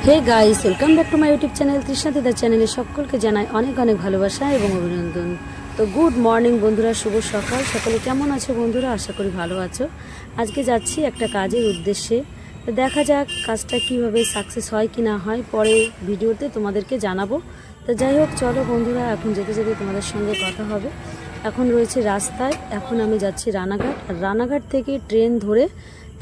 Hey guys, welcome back to my YouTube channel Trishna দিদার চ্যানেলে সকলকে জানাই অনেক অনেক ভালোবাসা এবং অভিনন্দন। তো গুড মর্নিং বন্ধুরা, শুভ সকাল। সকলে কেমন আছো বন্ধুরা? আশা করি ভালো আছো। আজকে যাচ্ছি একটা কাজের উদ্দেশ্যে, তো দেখা যাক কাজটা কিভাবে সাকসেস হয় কি না হয়, পরে ভিডিওতে তোমাদেরকে জানাবো। তো যাই হোক, চলো বন্ধুরা, এখন যেতে যেতে তোমাদের সঙ্গে কথা হবে। এখন রয়েছে রাস্তায়, এখন আমি যাচ্ছি রানাঘাট, আর রানাঘাট থেকে ট্রেন ধরে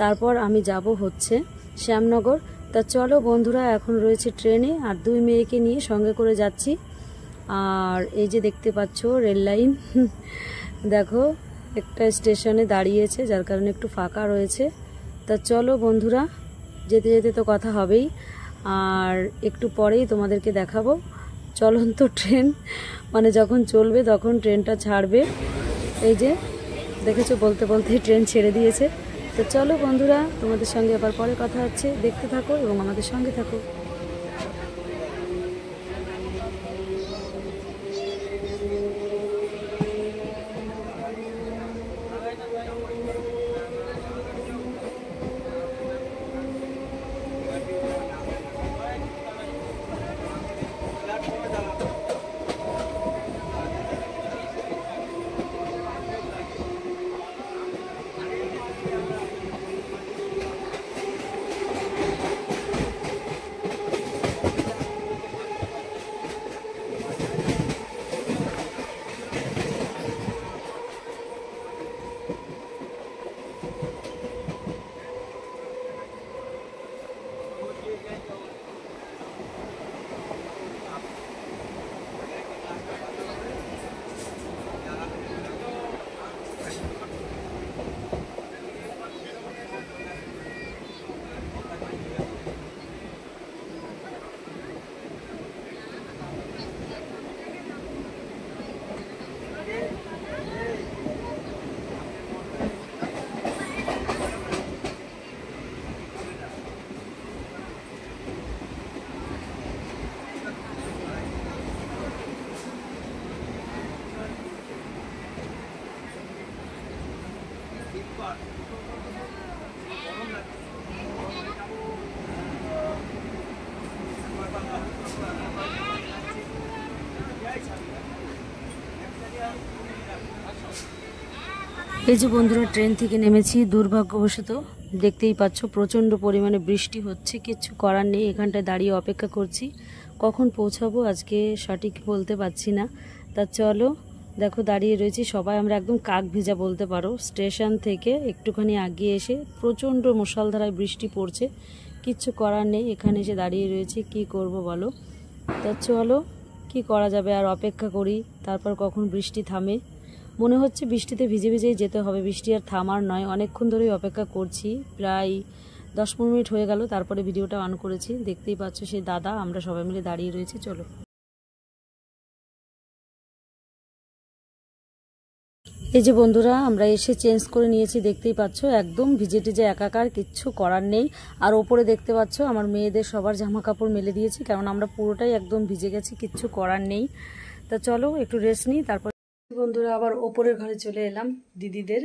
তারপর আমি যাব হচ্ছে শ্যামনগর। তা চলো বন্ধুরা, এখন রয়েছে ট্রেনে আর দুই মেয়েকে নিয়ে সঙ্গে করে যাচ্ছি। আর এই যে দেখতে পাচ্ছ রেল লাইন, দেখো একটা স্টেশনে দাঁড়িয়েছে, যার কারণে একটু ফাঁকা রয়েছে। তা চলো বন্ধুরা, যেতে যেতে তো কথা হবেই, আর একটু পরেই তোমাদেরকে দেখাবো চলন্ত ট্রেন, মানে যখন চলবে তখন ট্রেনটা ছাড়বে। এই যে দেখেছো, বলতে বলতে ট্রেন ছেড়ে দিয়েছে। তো চলো বন্ধুরা, তোমাদের সঙ্গে আবার পরে কথা হচ্ছে, দেখতে থাকো এবং আমাদের সঙ্গে থাকো। এই যে বন্ধুরা, ট্রেন থেকে নেমেছি। দুর্ভাগ্যবশত দেখতেই পাচ্ছ প্রচণ্ড পরিমাণে বৃষ্টি হচ্ছে, কিচ্ছু করার নেই, এখানটায় দাঁড়িয়ে অপেক্ষা করছি। কখন পৌঁছাবো আজকে সঠিক বলতে পারছি না। তা চলো, দেখো দাঁড়িয়ে রয়েছি সবাই, আমরা একদম কাক ভেজা বলতে পারো। স্টেশন থেকে একটুখানি আগিয়ে এসে প্রচণ্ড মুষলধারায় বৃষ্টি পড়ছে, কিচ্ছু করার নেই, এখানে এসে দাঁড়িয়ে রয়েছি, কি করব বলো। তা চলো, কি করা যাবে, আর অপেক্ষা করি, তারপর কখন বৃষ্টি থামে। মনে হচ্ছে বৃষ্টিতে ভিজে ভিজেই যেতে হবে, বৃষ্টি আর থামার নয়। অনেকক্ষণ ধরেই অপেক্ষা করছি, প্রায় 10-15 মিনিট হয়ে গেল, তারপরে ভিডিওটা অন করেছি। দেখতেই পাচ্ছ সেই দাদা, আমরা সবাই মিলে দাঁড়িয়ে রয়েছি। চলো, এই যে বন্ধুরা, আমরা এসে চেঞ্জ করে নিয়েছি, দেখতেই পাচ্ছ একদম ভিজে টিজে একাকার, কিচ্ছু করার নেই। আর ওপরে দেখতে পাচ্ছ আমার মেয়েদের সবার জামা কাপড় মেলে দিয়েছি, কারণ আমরা পুরোটাই একদম ভিজে গেছি, কিচ্ছু করার নেই। তা চলো একটু রেস্ট নিই, তারপর বন্ধুরা আবার ওপরের ঘরে চলে এলাম দিদিদের,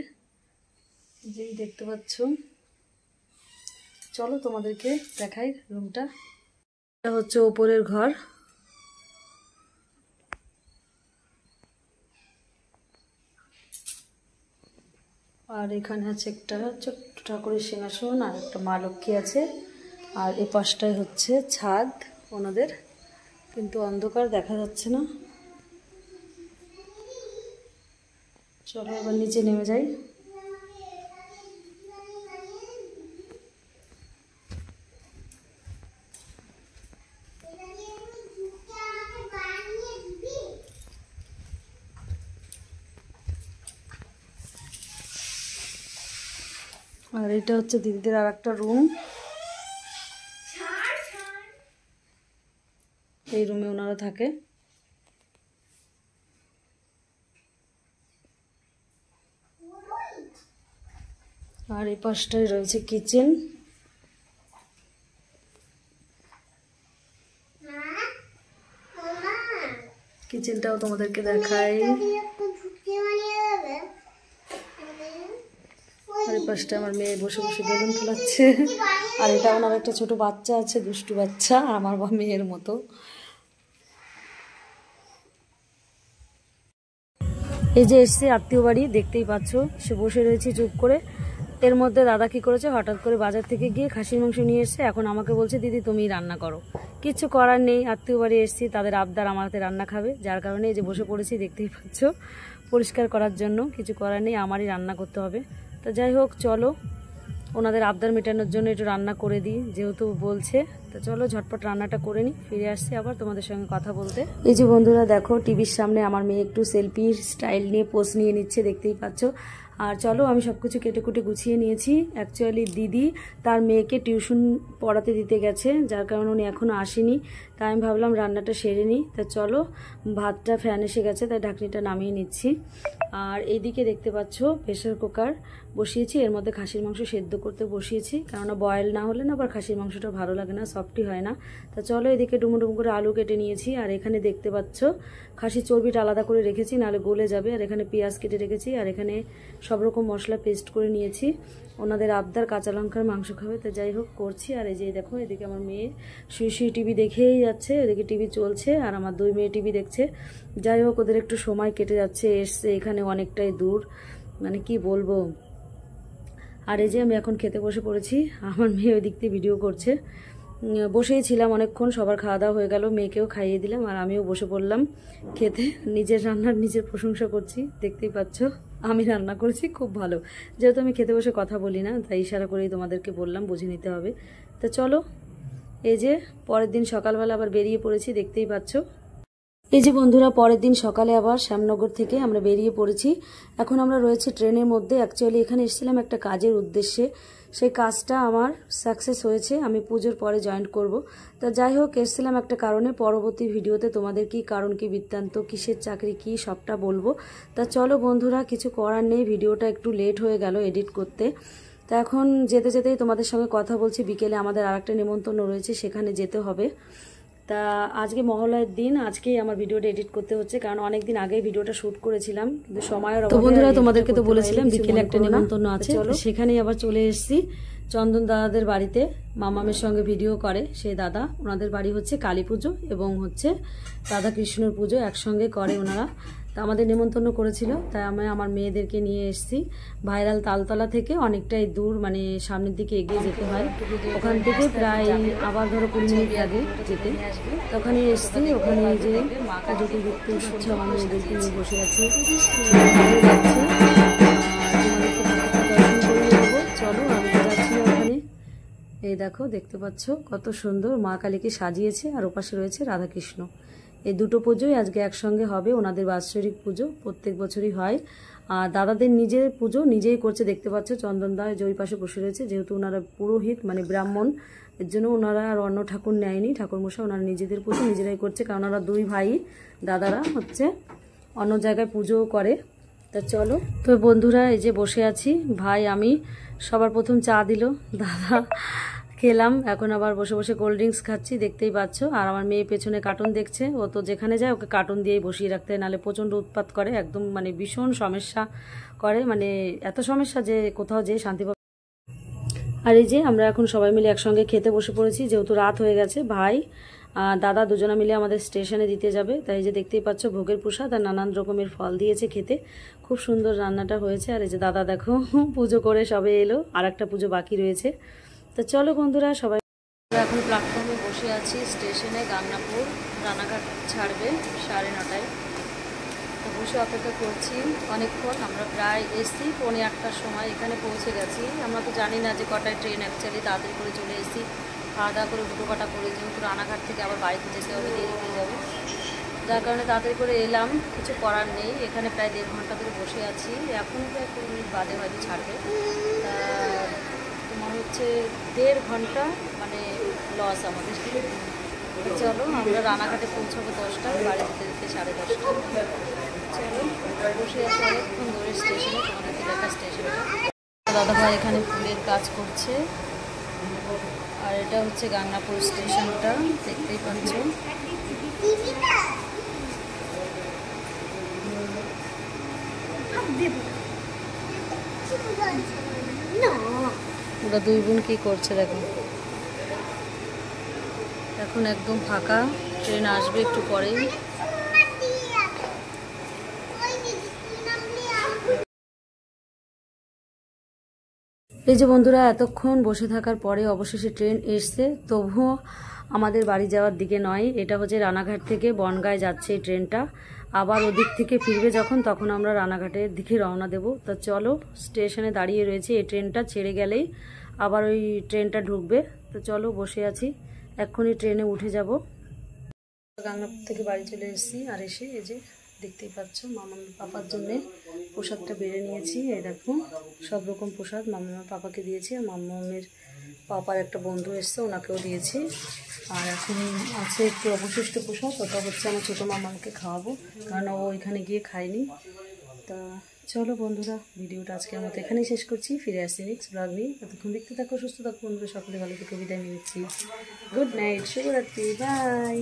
যেই দেখতে পাচ্ছ। চলো তোমাদেরকে দেখাই রুমটা। এটা হচ্ছে ওপরের ঘর, আর এখানে আছে একটা ছোট্ট ঠাকুরের সিংহাসন, আর একটা মা লক্ষ্মী আছে। আর এই পাশটায় হচ্ছে ছাদ ওনাদের, কিন্তু অন্ধকার দেখা যাচ্ছে না। চলো এবার নিচে নেমে যাই। আর এটা হচ্ছে দিদিদের আর একটা রুম, এই রুমে ওনারা থাকে। আর এই পাশটায় রয়েছে কিচেন। কিচেনটাও তোমাদেরকে দেখাই। আর পাশটা আমার মেয়ে বসে বসে বেলুন ফোলাচ্ছে, আর এটা ওনার একটা ছোট বাচ্চা আছে, দুষ্টু বাচ্চা আমার মেয়ের মতো। এই যে এসছে আত্মীয় বাড়ি, দেখতেই পাচ্ছ, সে বসে রয়েছে চুপ করে। এর মধ্যে দাদা কি করেছে, হঠাৎ করে বাজার থেকে গিয়ে খাসির মাংস নিয়ে এসছে। এখন আমাকে বলছে দিদি তুমিই রান্না করো। কিচ্ছু করার নেই, আত্মীয় বাড়ি এসছি, তাদের আবদার আমার হাতে রান্না খাবে, যার কারণে এই যে বসে পড়েছি, দেখতেই পাচ্ছ, পরিষ্কার করার জন্য। কিছু করার নেই, আমারই রান্না করতে হবে। তো যাই হোক, চলো ওনাদের আবদার মেটানোর জন্য একটু রান্না করে দিই, যেহেতু বলছে। তো চলো ঝটপট রান্নাটা করে নিই, ফিরে আসছি আবার তোমাদের সঙ্গে কথা বলতে। এই যে বন্ধুরা দেখো, টিভির সামনে আমার মেয়ে একটু সেলফি স্টাইল নিয়ে পোজ নিয়ে নিচ্ছে, দেখতেই পাচ্ছ। আর চলো আমি সব কিছু কেটে কুটে গুছিয়ে নিয়েছি। অ্যাকচুয়ালি দিদি তার মেয়েকে টিউশন পড়াতে দিতে গেছে, যার কারণে উনি এখনও আসেনি। তাই আমি ভাবলাম রান্নাটা সেরে নিই। তা চলো, ভাতটা ফ্যান এসে গেছে, তাই ঢাকনিটা নামিয়ে নিচ্ছি। আর এইদিকে দেখতে পাচ্ছ প্রেসার কুকার বসিয়েছি, এর মধ্যে খাসির মাংস সেদ্ধ করতে বসিয়েছি, কেননা বয়েল না হলে না আবার খাসির মাংসটা ভালো লাগে না, সফটই হয় না। তা চলো, এদিকে ডুমো ডুমো করে আলু কেটে নিয়েছি। আর এখানে দেখতে পাচ্ছ খাসির চর্বিটা আলাদা করে রেখেছি, নাহলে গলে যাবে। আর এখানে পেঁয়াজ কেটে রেখেছি, আর এখানে সব রকম মশলা পেস্ট করে নিয়েছি। ওনাদের আবদার কাঁচা লঙ্কার মাংস খাবে, তো যাই হোক করছি। আর এই যে দেখো, এদিকে আমার মেয়ে শুয়ে শুয়ে টিভি দেখেই যাচ্ছে, এদিকে টিভি চলছে, আর আমার দুই মেয়ে টিভি দেখছে। যাই হোক, ওদের একটু সময় কেটে যাচ্ছে, এসছে এখানে অনেকটাই দূর, মানে কি বলবো। আর এই যে আমি এখন খেতে বসে পড়েছি, আমার মেয়ে ওই দিক দিয়ে ভিডিও করছে। বসেই ছিলাম অনেকক্ষণ, সবার খাওয়া দাওয়া হয়ে গেল, মেয়েকেও খাইয়ে দিলাম, আর আমিও বসে পড়লাম খেতে। নিজের রান্নার নিজের প্রশংসা করছি, দেখতেই পাচ্ছ আমি রান্না করেছি খুব ভালো। যেহেতু আমি খেতে বসে কথা বলি না, তাই ইশারা করেই তোমাদেরকে বললাম, বুঝে নিতে হবে। তো চলো, এই যে পরের দিন সকালবেলা আবার বেরিয়ে পড়েছি, দেখতেই পাচ্ছ। এই যে বন্ধুরা, পরের দিন সকালে আবার শ্যামনগর থেকে আমরা বেরিয়ে পড়েছি। এখন আমরা রয়েছি ট্রেনের মধ্যে। অ্যাকচুয়ালি এখানে এসেছিলাম একটা কাজের উদ্দেশ্যে, সেই কাজটা আমার সাকসেস হয়েছে, আমি পুজোর পরে জয়েন করব। তা যাই হোক, এসেছিলাম একটা কারণে, পরবর্তী ভিডিওতে তোমাদের কি কারণ, কি বৃত্তান্ত, কিসের চাকরি, কি সবটা বলবো। তা চলো বন্ধুরা, কিছু করার নেই, ভিডিওটা একটু লেট হয়ে গেল এডিট করতে। তা এখন যেতে যেতেই তোমাদের সঙ্গে কথা বলছি। বিকেলে আমাদের আরেকটা নিমন্ত্রণ রয়েছে, সেখানে যেতে হবে। তা আজকে মহালয়ের দিন, আজকেই আমার ভিডিওটা এডিট করতে হচ্ছে, কারণ অনেকদিন আগেই ভিডিওটা শুট করেছিলাম, কিন্তু সময়ের অভাবে। তো বন্ধুরা, তোমাদেরকে তো বলেছিলাম বিকেলে একটা নিমন্ত্রণ আছে, সেখানেই আবার চলে এসেছি চন্দন দাদাদের বাড়িতে। মামামের সঙ্গে ভিডিও করে সেই দাদা, ওনাদের বাড়ি হচ্ছে কালী পুজো এবং হচ্ছে রাধা কৃষ্ণর পুজো একসঙ্গে করে ওনারা। তা আমাদের নিমন্ত্রণ করেছিল, তাই আমি আমার মেয়েদেরকে নিয়ে এসেছি। ভাইরাল তালতলা থেকে অনেকটাই দূর, মানে সামনের দিকে এগিয়ে যেতে হয়, ওখান থেকে প্রায় আবার ধরো 20 মিনিট লাগে যেতে। ওখানে এসেছি, ওখানে যে পুজোটি দেখতে পাচ্ছ আমার মেয়েদেরকে নিয়ে বসে আছে, চলো আমি যাচ্ছি ওখানে। এই দেখো, দেখতে পাচ্ছ কত সুন্দর মা কালীকে সাজিয়েছে, আর ওপাশে রয়েছে রাধাকৃষ্ণ। এই দুটো পুজোই আজকে একসঙ্গে হবে, ওনাদের বাৎসরিক পুজো প্রত্যেক বছরই হয়। আর দাদাদের নিজের পুজো নিজেই করছে, দেখতে পাচ্ছ চন্দন দা যে ওই পাশে বসে রয়েছে, যেহেতু ওনারা পুরোহিত মানে ব্রাহ্মণ, এর জন্য ওনারা আর অন্য ঠাকুর নেয়নি, ঠাকুরমশাই ওনারা নিজেদের পুজো নিজেরাই করছে, কারণ ওনারা দুই ভাই দাদারা হচ্ছে অন্য জায়গায় পুজোও করে। তা চলো, তো বন্ধুরা এই যে বসে আছি, ভাই আমি, সবার প্রথম চা দিল, দাদা খেলাম, এখন আবার বসে বসে কোল্ড ড্রিঙ্কস খাচ্ছি, দেখতেই পাচ্ছ। আর আমার মেয়ে পেছনে কার্টুন দেখছে, ও তো যেখানে যায় ওকে কার্টুন দিয়েই বসিয়ে রাখতে হয়, নাহলে প্রচণ্ড উৎপাত করে, একদম মানে ভীষণ সমস্যা করে, মানে এত সমস্যা যে কোথাও যেয়ে শান্তি পাবে। আর এই যে আমরা এখন সবাই মিলে একসঙ্গে খেতে বসে পড়েছি, যেহেতু রাত হয়ে গেছে। ভাই দাদা দুজনা মিলে আমাদের স্টেশনে দিতে যাবে, তাই যে দেখতেই পাচ্ছ ভোগের প্রসাদ আর নানান রকমের ফল দিয়েছে খেতে, খুব সুন্দর রান্নাটা হয়েছে। আর এই যে দাদা দেখো পুজো করে সবে এলো, আর একটা পুজো বাকি রয়েছে। তো চলো বন্ধুরা, সবাই এখন প্ল্যাটফর্মে বসে আছি স্টেশনে, গাংনাপুর রানাঘাট ছাড়বে 9:30টায়। তো বসে অপেক্ষা করছি অনেকক্ষণ, আমরা প্রায় এসছি 8:45টার সময় এখানে পৌঁছে গেছি। আমরা তো জানি না যে কটায় ট্রেন, অ্যাকচুয়ালি তাড়াতাড়ি করে চলে এসেছি, খাওয়া দাওয়া করে দুটো কাটা করে, যেহেতু রানাঘাট থেকে আবার বাড়িতে যেতে হবে, দেরি হয়ে যাবে, যার কারণে তাড়াতাড়ি করে এলাম, কিছু করার নেই। এখানে প্রায় 1.5 ঘন্টা ধরে বসে আছি, এখন প্রায় 20 মিনিট বাদে হয়তো ছাড়বে। তোমার হচ্ছে 1.5 ঘন্টা মানে লস আমাদের। চলো আমরা রানাঘাটে পৌঁছাবো 10টায়, বাড়ি যেতে যেতে 10:30। চলো, বসে আছি অনেকক্ষণ ধরে স্টেশনে, তোমাদেরকে দেখা স্টেশনটা। দাদাভাই এখানে ফুলের কাজ করছে, আর এটা হচ্ছে গাংনাপুর স্টেশনটা, দেখতেই পাচ্ছ। ওরা দুই বোন কি করছে দেখো। এখন একদম ফাঁকা, ট্রেন আসবে একটু পরেই। এই যে বন্ধুরা, এতক্ষণ বসে থাকার পরে অবশেষে ট্রেন এসছে। তবুও আমাদের বাড়ি যাওয়ার দিকে নয়, এটা হচ্ছে রানাঘাট থেকে বনগাঁয় যাচ্ছে এই ট্রেনটা। আবার ওদিক থেকে ফিরবে যখন, তখন আমরা রানাঘাটের দিকে রওনা দেব। তা চলো, স্টেশনে দাঁড়িয়ে রয়েছে, এই ট্রেনটা ছেড়ে গেলেই আবার ওই ট্রেনটা ঢুকবে। তো চলো, বসে আছি, এক্ষুনি ট্রেনে উঠে যাব। গাংনাপুর থেকে বাড়ি চলে এসেছি, আর এসে এই যে দেখতেই পাচ্ছ মামার পাপার জন্য প্রসাদটা বেড়ে নিয়েছি। এই দেখো, সব রকম প্রসাদ মামার পাপাকে দিয়েছি, আর মামামের পাপার একটা বন্ধু এসছে, ওনাকেও দিয়েছি। আর এখন আছে একটু অবশিষ্ট প্রসাদ, ওটা হচ্ছে আমার ছোটো মামাকে খাওয়াবো, কারণ ও ওইখানে গিয়ে খায়নি। তা চলো বন্ধুরা, ভিডিওটা আজকের মতো এখানেই শেষ করছি। ফিরে আসছি নেক্সট ব্লগ নিয়ে। ততক্ষণ দেখতে থাকো, সুস্থ থাকো বন্ধুরা, সকলে ভালো থেকে বিদায় নিচ্ছি। গুড নাইট, শুভরাত্রি, বাই।